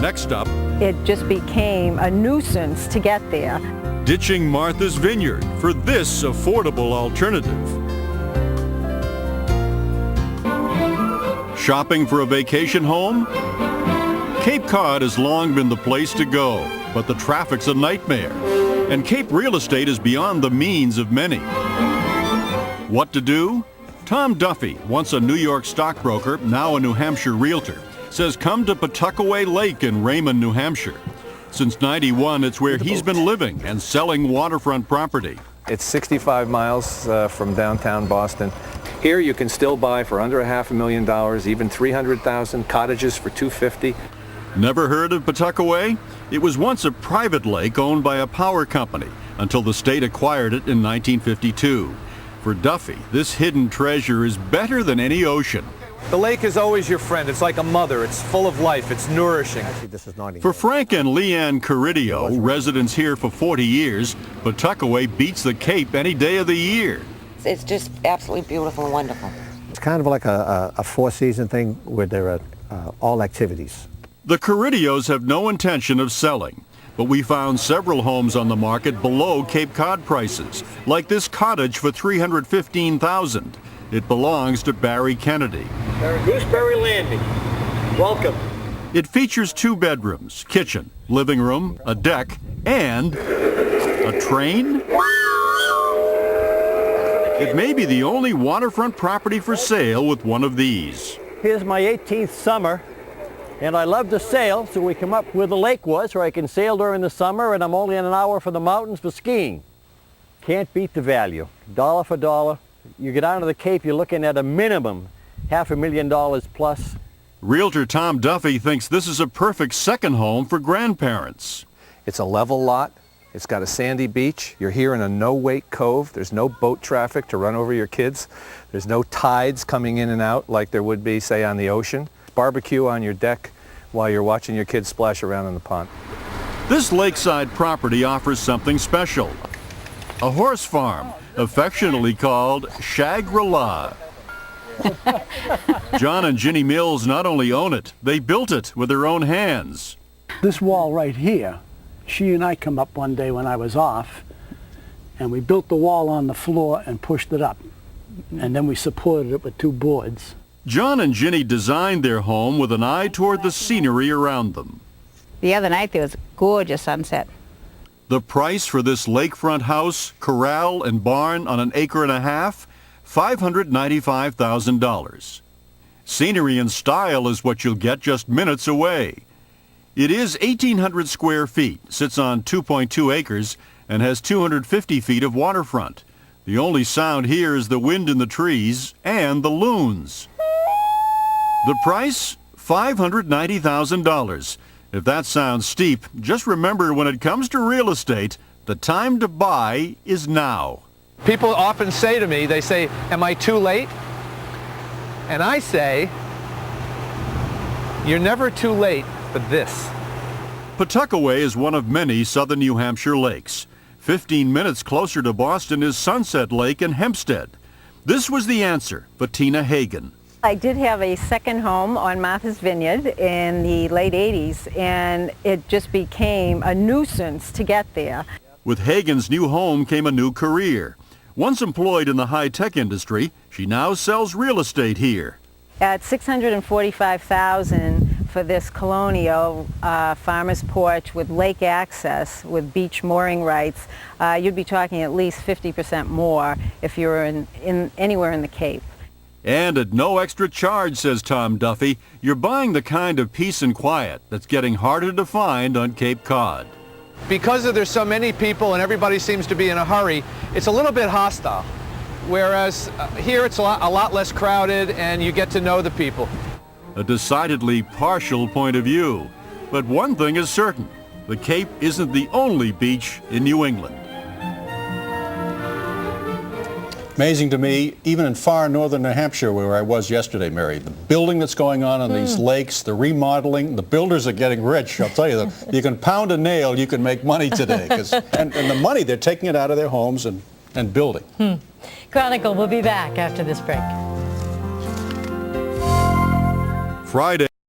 Next up, it just became a nuisance to get there. ditching Martha's Vineyard for this affordable alternative. Shopping for a vacation home? Cape Cod has long been the place to go, but the traffic's a nightmare, and Cape real estate is beyond the means of many. What to do? Tom Duffy, once a New York stockbroker, now a New Hampshire realtor, says come to Pawtuckaway Lake in Raymond, New Hampshire. Since '91, it's where he's been living and selling waterfront property. It's 65 miles from downtown Boston. Here you can still buy for under $500,000, even $300,000, cottages for $250,000. Never heard of Pawtuckaway? It was once a private lake owned by a power company until the state acquired it in 1952. For Duffy, this hidden treasure is better than any ocean. The lake is always your friend. It's like a mother. It's full of life. It's nourishing. For Frank and Leanne Caridio, residents here for 40 years, Pawtuckaway beats the Cape any day of the year. It's just absolutely beautiful and wonderful. It's kind of like a four-season thing where there are all activities. The Caridios have no intention of selling, but we found several homes on the market below Cape Cod prices, like this cottage for $315,000. It belongs to Barry Kennedy. Gooseberry Landing. Welcome. It features 2 bedrooms, kitchen, living room, a deck, and a train? It may be the only waterfront property for sale with one of these. Here's my 18th summer, and I love to sail, so we come up where the lake was, where I can sail during the summer, and I'm only an hour from the mountains for skiing. Can't beat the value. Dollar for dollar. You get down to the Cape, you're looking at a minimum $500,000 plus. Realtor Tom Duffy thinks this is a perfect second home for grandparents. It's a level lot. It's got a sandy beach. You're here in a no-wake cove. There's no boat traffic to run over your kids. There's no tides coming in and out like there would be, say, on the ocean. Barbecue on your deck while you're watching your kids splash around in the pond. This lakeside property offers something special. A horse farm, affectionately called Shag-La-La. John and Ginny Mills not only own it, they built it with their own hands. This wall right here, she and I come up one day when I was off, and we built the wall on the floor and pushed it up. And then we supported it with 2 boards. John and Ginny designed their home with an eye toward the scenery around them. The other night there was a gorgeous sunset. The price for this lakefront house, corral, and barn on 1.5 acres, $595,000. Scenery and style is what you'll get just minutes away. It is 1,800 square feet, sits on 2.2 acres, and has 250 feet of waterfront. The only sound here is the wind in the trees and the loons. The price? $590,000. If that sounds steep, just remember when it comes to real estate, the time to buy is now. People often say to me, they say, am I too late? And I say, you're never too late for this. Pawtuckaway is one of many southern New Hampshire lakes. 15 minutes closer to Boston is Sunset Lake in Hempstead. This was the answer for Tina Hagen. I did have a second home on Martha's Vineyard in the late 80s, and it just became a nuisance to get there. With Hagen's new home came a new career. Once employed in the high-tech industry, she now sells real estate here. At $645,000 for this colonial farmer's porch with lake access, with beach mooring rights, you'd be talking at least 50% more if you were anywhere in the Cape. And at no extra charge, says Tom Duffy, you're buying the kind of peace and quiet that's getting harder to find on Cape Cod. Because there's so many people and everybody seems to be in a hurry, it's a little bit hostile. Whereas here it's a lot less crowded and you get to know the people. A decidedly partial point of view. But one thing is certain, the Cape isn't the only beach in New England. Amazing to me, even in far northern New Hampshire where I was yesterday, Mary, the building that's going on these lakes, the remodeling, the builders are getting rich. I'll tell you, you can pound a nail, you can make money today. And the money, they're taking it out of their homes and building. Chronicle will be back after this break. Friday.